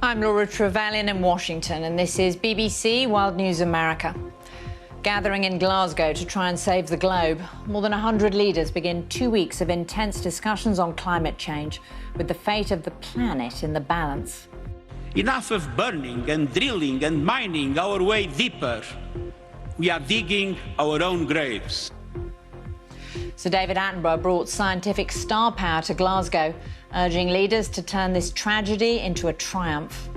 I'm Laura Trevelyan in Washington, and this is BBC World News America. Gathering in Glasgow to try and save the globe, more than 100 leaders begin 2 weeks of intense discussions on climate change, with the fate of the planet in the balance. Enough of burning and drilling and mining our way deeper. We are digging our own graves. Sir David Attenborough brought scientific star power to Glasgow, urging leaders to turn this tragedy into a triumph.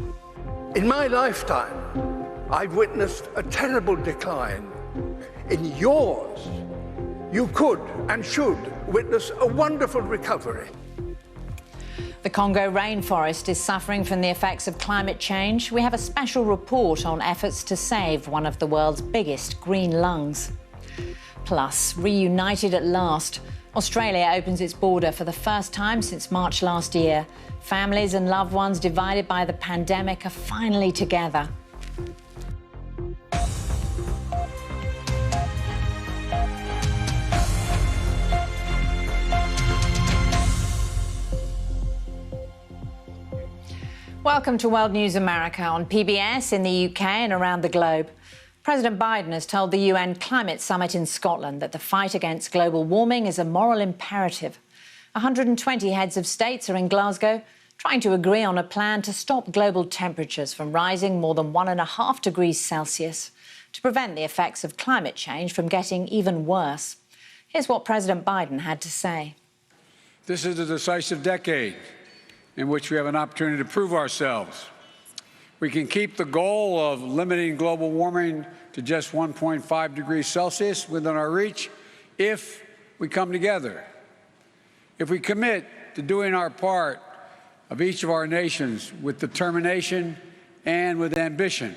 In my lifetime, I've witnessed a terrible decline. In yours, you could and should witness a wonderful recovery. The Congo rainforest is suffering from the effects of climate change. We have a special report on efforts to save one of the world's biggest green lungs. Plus, reunited at last, Australia opens its border for the first time since March last year. Families and loved ones divided by the pandemic are finally together. Welcome to World News America on PBS in the UK and around the globe. President Biden has told the UN Climate Summit in Scotland that the fight against global warming is a moral imperative. 120 heads of states are in Glasgow trying to agree on a plan to stop global temperatures from rising more than 1.5 degrees Celsius to prevent the effects of climate change from getting even worse. Here's what President Biden had to say. This is a decisive decade in which we have an opportunity to prove ourselves. We can keep the goal of limiting global warming to just 1.5 degrees Celsius within our reach if we come together. If we commit to doing our part of each of our nations with determination and with ambition.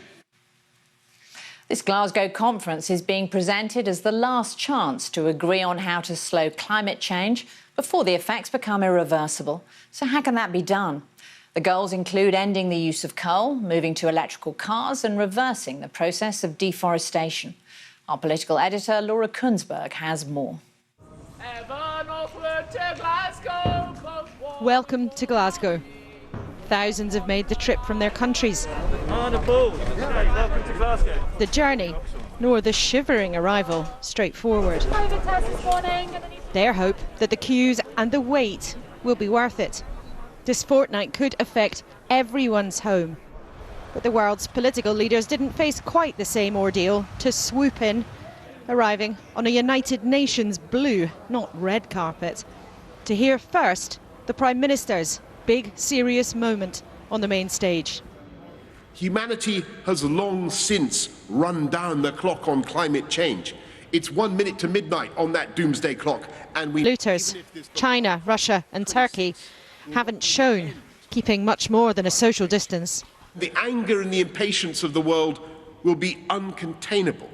This Glasgow conference is being presented as the last chance to agree on how to slow climate change before the effects become irreversible. So how can that be done? The goals include ending the use of coal, moving to electrical cars and reversing the process of deforestation. Our political editor, Laura Kunzberg, has more. Welcome to Glasgow. Thousands have made the trip from their countries. Welcome to Glasgow. The journey, nor the shivering arrival, straightforward. Their hope that the queues and the wait will be worth it. This fortnight could affect everyone's home. But the world's political leaders didn't face quite the same ordeal to swoop in, arriving on a United Nations blue, not red carpet, to hear first the Prime Minister's big, serious moment on the main stage. Humanity has long since run down the clock on climate change. It's 1 minute to midnight on that doomsday clock, and Looters, China, Russia and Turkey haven't shown keeping much more than a social distance. The anger and the impatience of the world will be uncontainable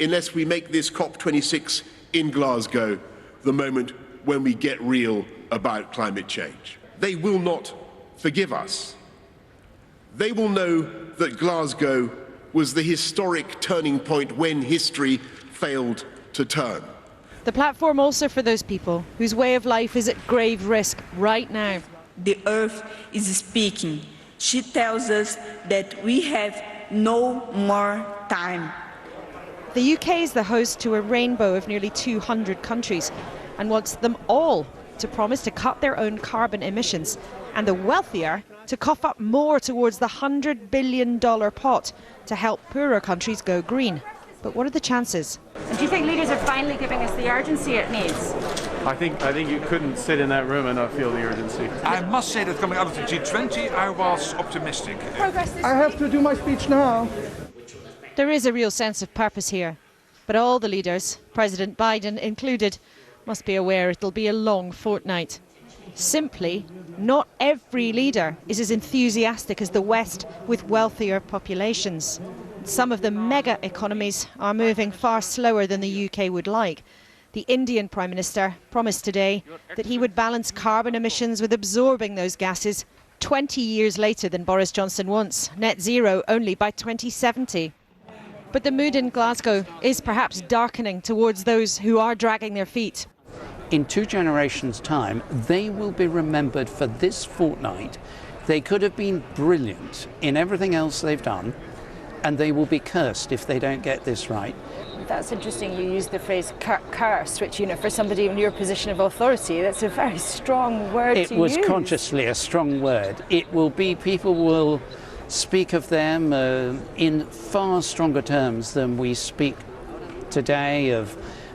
unless we make this COP26 in Glasgow the moment when we get real about climate change. They will not forgive us. They will know that Glasgow was the historic turning point when history failed to turn. The platform also for those people whose way of life is at grave risk right now. The earth is speaking. She tells us that we have no more time. The UK is the host to a rainbow of nearly 200 countries and wants them all to promise to cut their own carbon emissions, and the wealthier to cough up more towards the $100 billion pot to help poorer countries go green. But what are the chances? Do you think leaders are finally giving us the urgency it needs? I think you couldn't sit in that room and not feel the urgency. I must say that coming out of the G20, I was optimistic. I have to do my speech now. There is a real sense of purpose here, but all the leaders, President Biden included, must be aware it'll be a long fortnight. Simply, not every leader is as enthusiastic as the West with wealthier populations. Some of the mega economies are moving far slower than the UK would like. The Indian Prime Minister promised today that he would balance carbon emissions with absorbing those gases 20 years later than Boris Johnson wants, net zero only by 2070. But the mood in Glasgow is perhaps darkening towards those who are dragging their feet. In 2 generations' time, they will be remembered for this fortnight They could have been brilliant in everything else they've done, and they will be cursed if they don't get this right. That's interesting. You use the phrase cursed, which, for somebody in your position of authority, that's a very strong word to use. It was consciously a strong word. It will be, people will speak of them in far stronger terms than we speak today of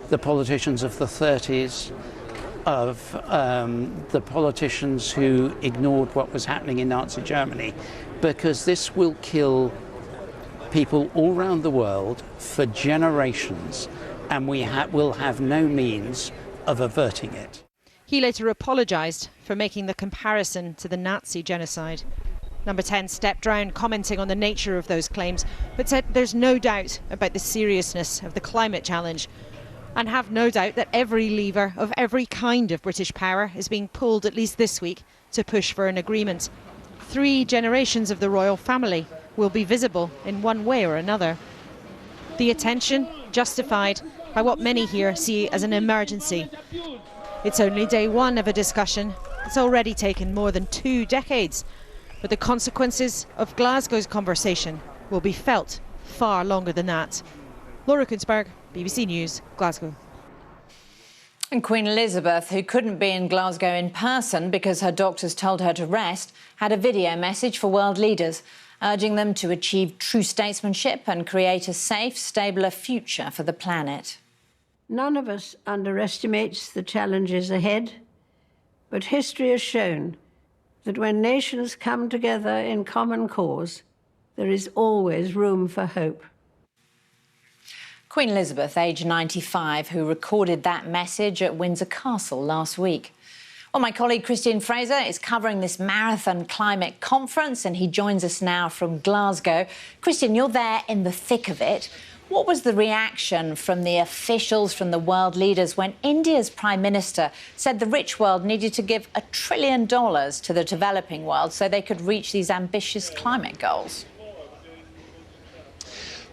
the politicians of the 30s, of the politicians who ignored what was happening in Nazi Germany, because this will kill people all around the world for generations, and we will have no means of averting it. He later apologised for making the comparison to the Nazi genocide. Number 10 stepped down, commenting on the nature of those claims, but said there's no doubt about the seriousness of the climate challenge, and have no doubt that every lever of every kind of British power is being pulled, at least this week, to push for an agreement. 3 generations of the royal family will be visible in one way or another. The attention justified by what many here see as an emergency. It's only day 1 of a discussion. It's already taken more than 2 decades, but the consequences of Glasgow's conversation will be felt far longer than that. Laura Kunzberg, BBC News, Glasgow. And Queen Elizabeth, who couldn't be in Glasgow in person because her doctors told her to rest, had a video message for world leaders, urging them to achieve true statesmanship and create a safe, stabler future for the planet. None of us underestimates the challenges ahead, but history has shown that when nations come together in common cause, there is always room for hope. Queen Elizabeth, aged 95, who recorded that message at Windsor Castle last week. Well, my colleague Christian Fraser is covering this marathon climate conference, and he joins us now from Glasgow. Christian, you're there in the thick of it. What was the reaction from the officials, from the world leaders, when India's Prime Minister said the rich world needed to give $1 trillion to the developing world so they could reach these ambitious climate goals?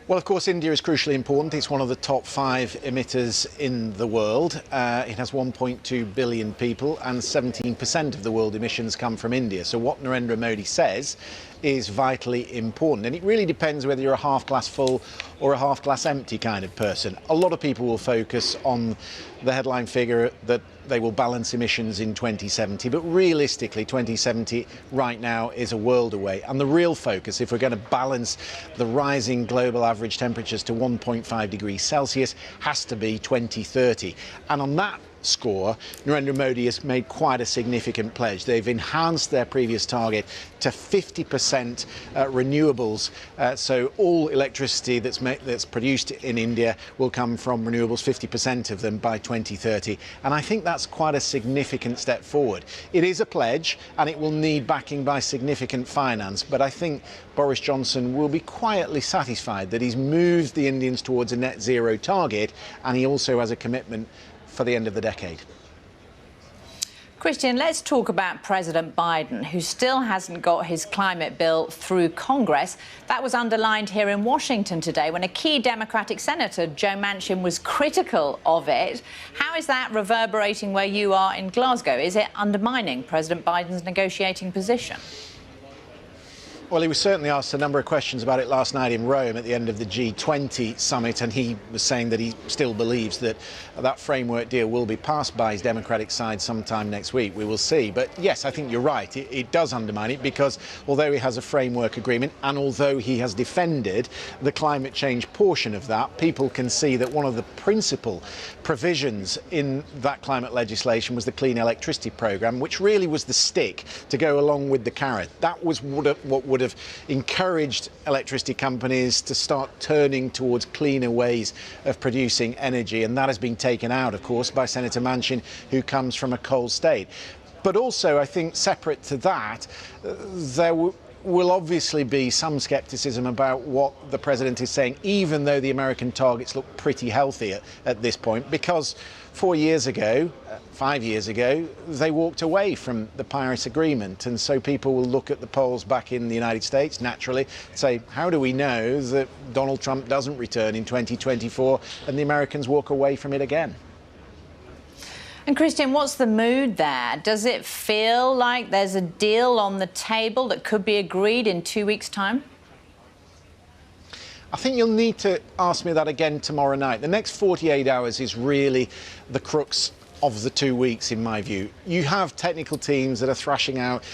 Well, of course, India is crucially important. It's one of the top 5 emitters in the world. It has 1.2 billion people, and 17% of the world emissions come from India. So what Narendra Modi says is vitally important. And it really depends whether you're a half glass full or a half glass empty kind of person. A lot of people will focus on the headline figure that they will balance emissions in 2070, but realistically 2070 right now is a world away, and the real focus, if we're going to balance the rising global average temperatures to 1.5 degrees Celsius, has to be 2030. And on that score, Narendra Modi has made quite a significant pledge. They've enhanced their previous target to 50% renewables, so all electricity that's produced in India will come from renewables, 50% of them by 2030, and I think that's quite a significant step forward. It is a pledge, and it will need backing by significant finance, but I think Boris Johnson will be quietly satisfied that he's moved the Indians towards a net zero target, and he also has a commitment for the end of the decade. Christian, let's talk about President Biden, who still hasn't got his climate bill through Congress. That was underlined here in Washington today when a key Democratic Senator, Joe Manchin, was critical of it. How is that reverberating where you are in Glasgow? Is it undermining President Biden's negotiating position? Well, he was certainly asked a number of questions about it last night in Rome at the end of the G20 summit, and he was saying that he still believes that that framework deal will be passed by his Democratic side sometime next week. We will see. But yes, I think you're right. It does undermine it because although he has a framework agreement and although he has defended the climate change portion of that, people can see that one of the principal provisions in that climate legislation was the Clean Electricity Programme, which really was the stick to go along with the carrot. That was what would have encouraged electricity companies to start turning towards cleaner ways of producing energy, and that has been taken out, of course, by Senator Manchin, who comes from a coal state. But also, I think, separate to that, there will obviously be some scepticism about what the president is saying, even though the American targets look pretty healthy at this point, because 4 years ago, 5 years ago, they walked away from the Paris Agreement. And so people will look at the polls back in the United States, naturally, say, how do we know that Donald Trump doesn't return in 2024 and the Americans walk away from it again? And Christian, what's the mood there? Does it feel like there's a deal on the table that could be agreed in 2 weeks' time? I think you'll need to ask me that again tomorrow night. The next 48 hours is really the crux of the 2 weeks, in my view. You have technical teams that are thrashing out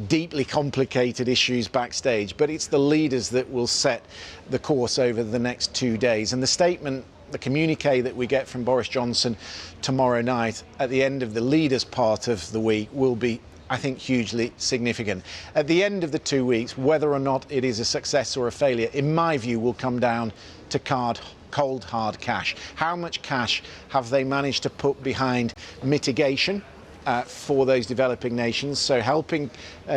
deeply complicated issues backstage, but it's the leaders that will set the course over the next 2 days. And the statement, the communique that we get from Boris Johnson tomorrow night at the end of the leaders' part of the week will be, I think, hugely significant. At the end of the 2 weeks, whether or not it is a success or a failure, in my view, will come down to cold, hard cash. How much cash have they managed to put behind mitigation for those developing nations, so helping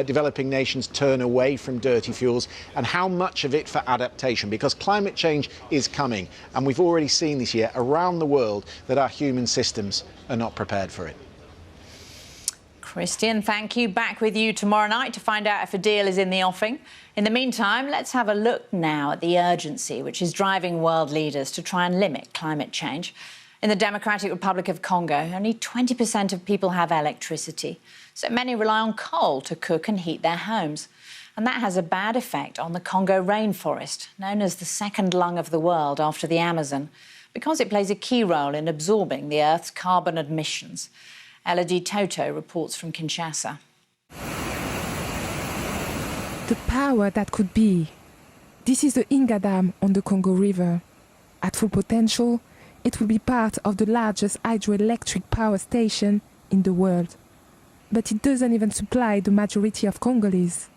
developing nations turn away from dirty fuels, and how much of it for adaptation? Because climate change is coming, and we've already seen this year around the world that our human systems are not prepared for it. Christian, thank you. Back with you tomorrow night to find out if a deal is in the offing. In the meantime, let's have a look now at the urgency which is driving world leaders to try and limit climate change. In the Democratic Republic of Congo, only 20% of people have electricity, so many rely on coal to cook and heat their homes. And that has a bad effect on the Congo rainforest, known as the second lung of the world after the Amazon, because it plays a key role in absorbing the Earth's carbon emissions. Elodie Toto reports from Kinshasa. The power that could be. This is the Inga Dam on the Congo River. At full potential, it will be part of the largest hydroelectric power station in the world. But it doesn't even supply the majority of Congolese.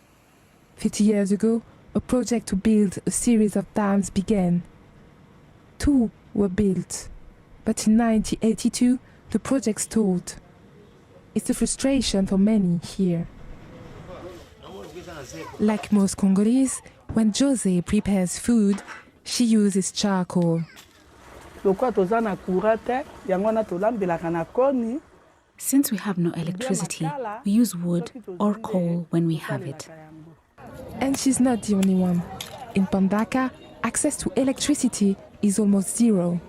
50 years ago, a project to build a series of dams began. 2 were built, but in 1982, the project stalled. It's a frustration for many here. Like most Congolese, when Jose prepares food, she uses charcoal. Since we have no electricity, we use wood or coal when we have it. And she's not the only one. In Mbandaka, access to electricity is almost zero.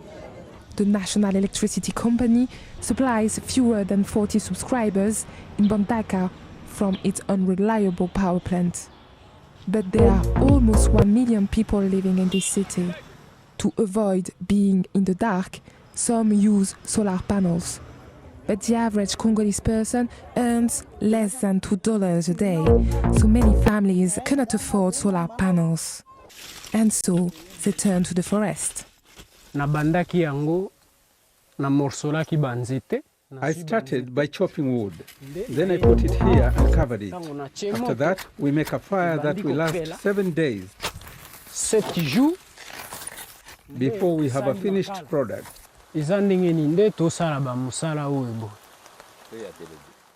The National Electricity Company supplies fewer than 40 subscribers in Mbandaka from its unreliable power plant. But there are almost 1 million people living in this city. To avoid being in the dark, some use solar panels. But the average Congolese person earns less than $2 a day, so many families cannot afford solar panels. And so they turn to the forest. I started by chopping wood. Then I put it here and covered it. After that, we make a fire that will last 7 days before we have a finished product.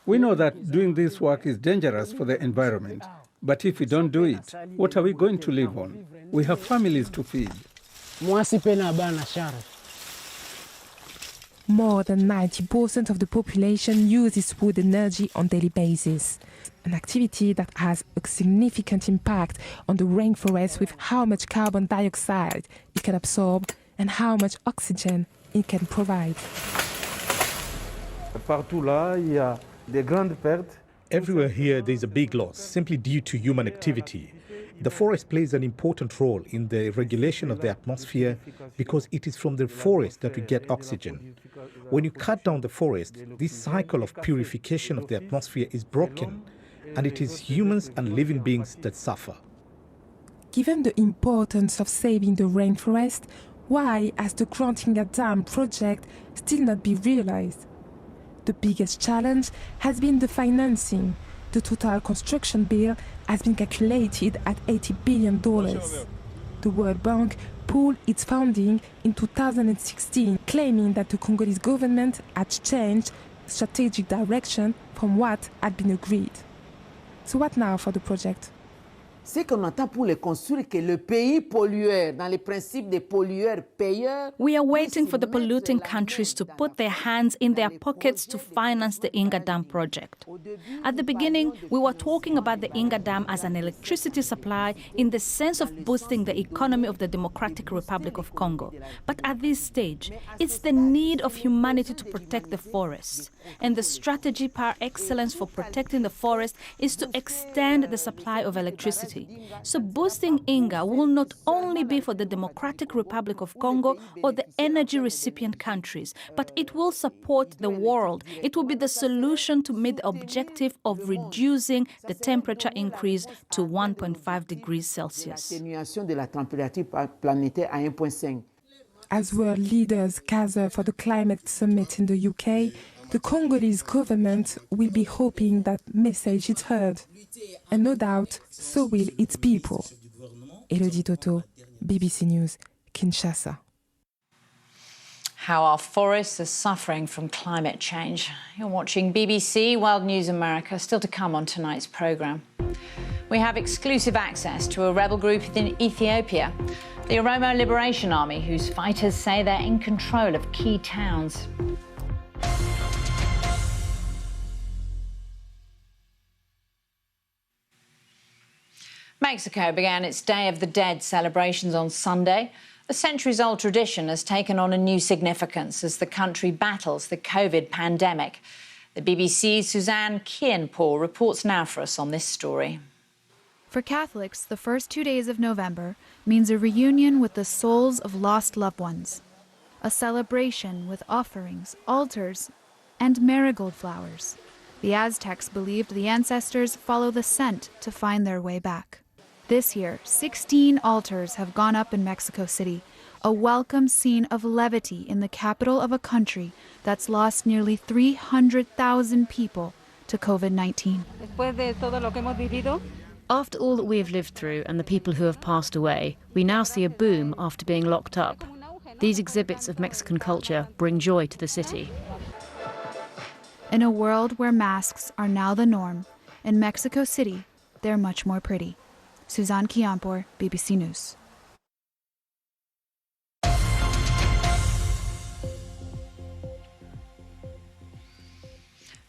We know that doing this work is dangerous for the environment. But if we don't do it, what are we going to live on? We have families to feed. More than 90% of the population uses wood energy on a daily basis, an activity that has a significant impact on the rainforest with how much carbon dioxide it can absorb and how much oxygen it can provide. Everywhere here there is a big loss simply due to human activity. The forest plays an important role in the regulation of the atmosphere because it is from the forest that we get oxygen. When you cut down the forest, this cycle of purification of the atmosphere is broken, and it is humans and living beings that suffer. Given the importance of saving the rainforest, why has the Grantinga Dam project still not been realized? The biggest challenge has been the financing. The total construction bill has been calculated at $80 billion. The World Bank pulled its funding in 2016, claiming that the Congolese government had changed strategic direction from what had been agreed. So what now for the project? C'est qu'on attend pour les construire que le pays pollueur, dans les principes des pollueurs-payeurs. We are waiting for the polluting countries to put their hands in their pockets to finance the Inga Dam project. At the beginning, we were talking about the Inga Dam as an electricity supply in the sense of boosting the economy of the Democratic Republic of Congo. But at this stage, it's the need of humanity to protect the forests. And the strategy par excellence for protecting the forest is to extend the supply of electricity. So boosting Inga will not only be for the Democratic Republic of Congo or the energy recipient countries, but it will support the world. It will be the solution to meet the objective of reducing the temperature increase to 1.5 degrees Celsius. As world leaders gather for the climate summit in the UK, the Congolese government will be hoping that message is heard. And no doubt, so will its people. Elodie Toto, BBC News, Kinshasa. How our forests are suffering from climate change. You're watching BBC World News America, still to come on tonight's programme. We have exclusive access to a rebel group in Ethiopia, the Oromo Liberation Army, whose fighters say they're in control of key towns. Mexico began its Day of the Dead celebrations on Sunday. A centuries-old tradition has taken on a new significance as the country battles the COVID pandemic. The BBC's Suzanne Kienpour reports now for us on this story. For Catholics, the first 2 days of November means a reunion with the souls of lost loved ones. A celebration with offerings, altars, and marigold flowers. The Aztecs believed the ancestors follow the scent to find their way back. This year, 16 altars have gone up in Mexico City, a welcome scene of levity in the capital of a country that's lost nearly 300,000 people to COVID-19. After all that we have lived through and the people who have passed away, we now see a boom after being locked up. These exhibits of Mexican culture bring joy to the city. In a world where masks are now the norm, in Mexico City, they're much more pretty. Suzanne Kienpour, BBC News.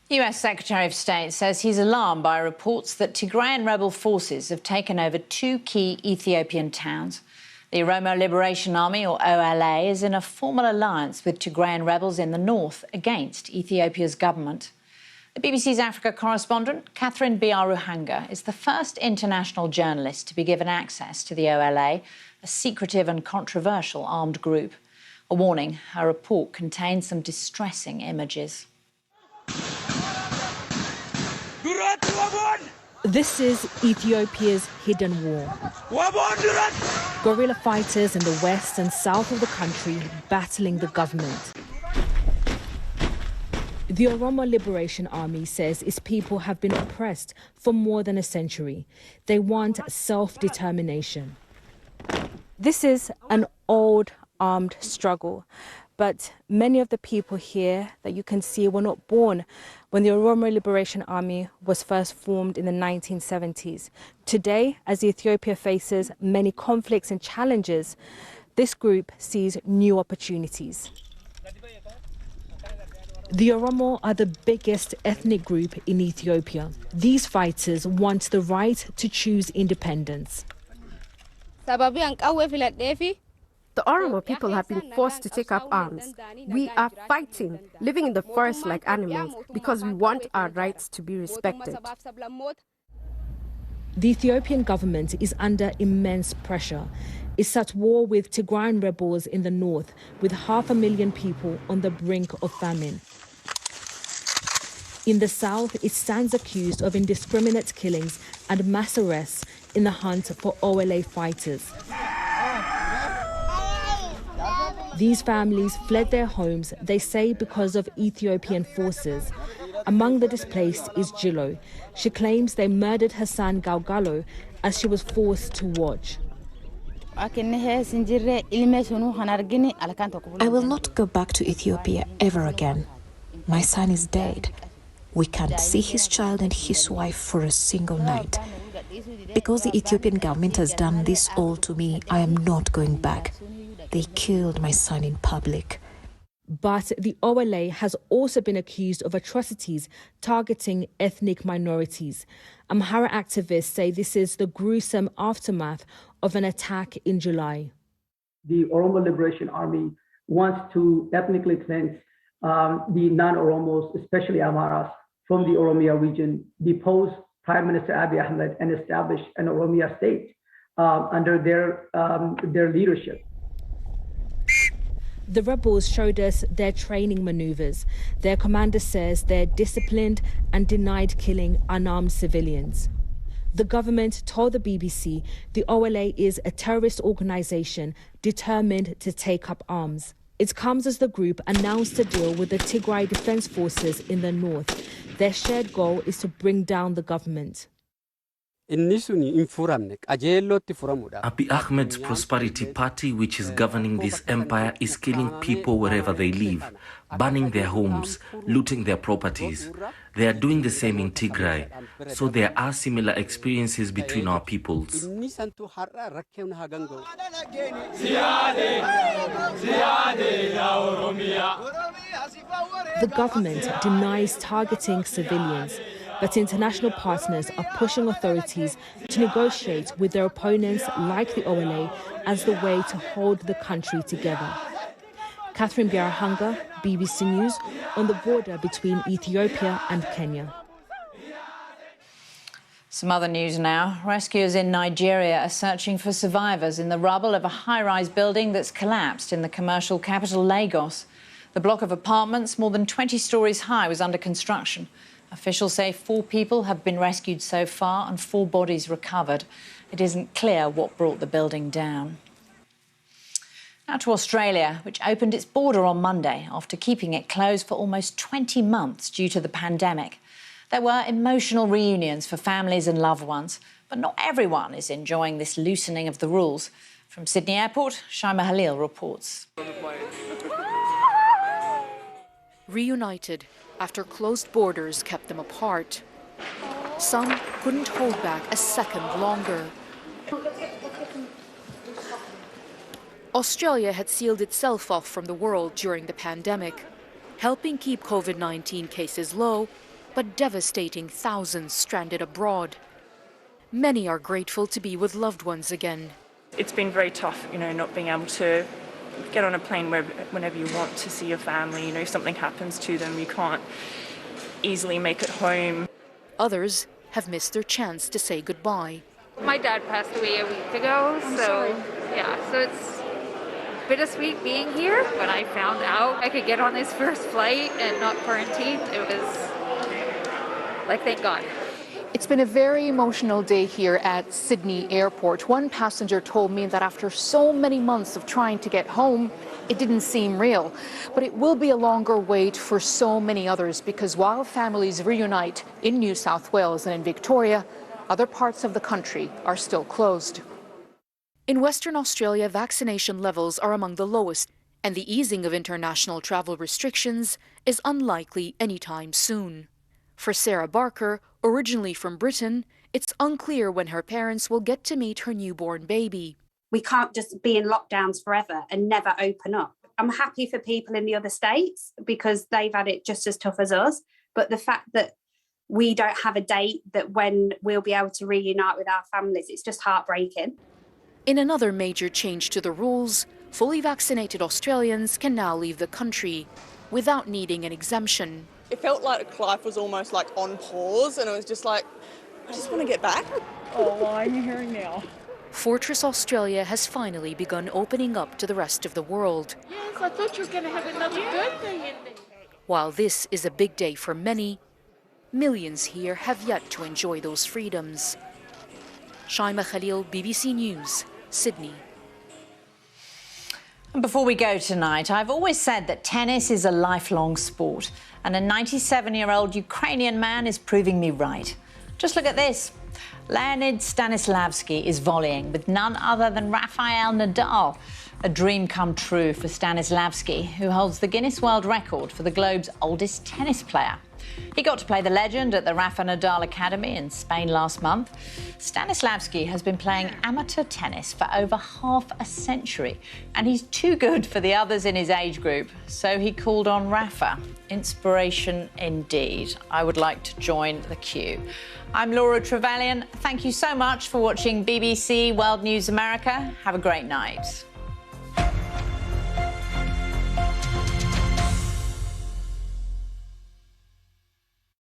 US Secretary of State says he's alarmed by reports that Tigrayan rebel forces have taken over 2 key Ethiopian towns. The Oromo Liberation Army, or OLA, is in a formal alliance with Tigrayan rebels in the north against Ethiopia's government. The BBC's Africa correspondent, Catherine Biaruhanga, is the first international journalist to be given access to the OLA, a secretive and controversial armed group. A warning, her report contains some distressing images. This is Ethiopia's hidden war. Guerrilla fighters in the west and south of the country battling the government. The Oromo Liberation Army says its people have been oppressed for more than a century. They want self-determination. This is an old armed struggle, but many of the people here that you can see were not born when the Oromo Liberation Army was first formed in the 1970s. Today, as Ethiopia faces many conflicts and challenges, this group sees new opportunities. The Oromo are the biggest ethnic group in Ethiopia. These fighters want the right to choose independence. The Oromo people have been forced to take up arms. We are fighting, living in the forest like animals, because we want our rights to be respected. The Ethiopian government is under immense pressure. It's at war with Tigrayan rebels in the north, with 500,000 people on the brink of famine. In the south, it stands accused of indiscriminate killings and mass arrests in the hunt for OLA fighters. These families fled their homes, they say, because of Ethiopian forces. Among the displaced is Jilo. She claims they murdered her son Galgalo as she was forced to watch. I will not go back to Ethiopia ever again. My son is dead. We can't see his child and his wife for a single night. Because the Ethiopian government has done this all to me, I am not going back. They killed my son in public. But the OLA has also been accused of atrocities targeting ethnic minorities. Amhara activists say this is the gruesome aftermath of an attack in July. The Oromo Liberation Army wants to ethnically cleanse the non-Oromos, especially Amaras, from the Oromia region, depose Prime Minister Abiy Ahmed and establish an Oromia state under their leadership. The rebels showed us their training maneuvers. Their commander says they're disciplined and denied killing unarmed civilians. The government told the BBC the OLA is a terrorist organization determined to take up arms. It comes as the group announced a deal with the Tigray Defense Forces in the north. Their shared goal is to bring down the government. Abiy Ahmed's Prosperity Party, which is governing this empire, is killing people wherever they live, burning their homes, looting their properties. They are doing the same in Tigray, so there are similar experiences between our peoples. The government denies targeting civilians, but international partners are pushing authorities to negotiate with their opponents like the OLA as the way to hold the country together. Catherine Biarahanga, BBC News, on the border between Ethiopia and Kenya. Some other news now. Rescuers in Nigeria are searching for survivors in the rubble of a high-rise building that's collapsed in the commercial capital, Lagos. The block of apartments, more than 20 stories high, was under construction. Officials say 4 people have been rescued so far and 4 bodies recovered. It isn't clear what brought the building down. Now to Australia, which opened its border on Monday after keeping it closed for almost 20 months due to the pandemic. There were emotional reunions for families and loved ones, but not everyone is enjoying this loosening of the rules. From Sydney Airport, Shaima Halil reports. Reunited after closed borders kept them apart. Some couldn't hold back a second longer. Australia had sealed itself off from the world during the pandemic, helping keep COVID-19 cases low, but devastating thousands stranded abroad. Many are grateful to be with loved ones again. It's been very tough, not being able to get on a plane whenever you want to see your family. If something happens to them, you can't easily make it home. Others have missed their chance to say goodbye. My dad passed away a week ago, so it's bittersweet being here. When I found out I could get on this first flight and not quarantine, it was like, thank God. It's been a very emotional day here at Sydney Airport. One passenger told me that after so many months of trying to get home, it didn't seem real. But it will be a longer wait for so many others, because while families reunite in New South Wales and in Victoria, other parts of the country are still closed. In Western Australia, vaccination levels are among the lowest, and the easing of international travel restrictions is unlikely anytime soon. For Sarah Barker, originally from Britain, it's unclear when her parents will get to meet her newborn baby. We can't just be in lockdowns forever and never open up. I'm happy for people in the other states because they've had it just as tough as us. But the fact that we don't have a date that when we'll be able to reunite with our families, it's just heartbreaking. In another major change to the rules, fully vaccinated Australians can now leave the country without needing an exemption. It felt like life was almost like on pause, and it was just like, I just want to get back. Oh, why are you hearing now? Fortress Australia has finally begun opening up to the rest of the world. Yes, I thought you were going to have another birthday in there. While this is a big day for many, millions here have yet to enjoy those freedoms. Shaima Khalil, BBC News, Sydney. And before we go tonight, I've always said that tennis is a lifelong sport, and a 97-year-old Ukrainian man is proving me right. Just look at this. Leonid Stanislavski is volleying with none other than Rafael Nadal. A dream come true for Stanislavski, who holds the Guinness World Record for the globe's oldest tennis player. He got to play the legend at the Rafa Nadal Academy in Spain last month. Stanislavski has been playing amateur tennis for over half a century, and he's too good for the others in his age group. So he called on Rafa. Inspiration indeed. I would like to join the queue. I'm Laura Trevelyan. Thank you so much for watching BBC World News America. Have a great night.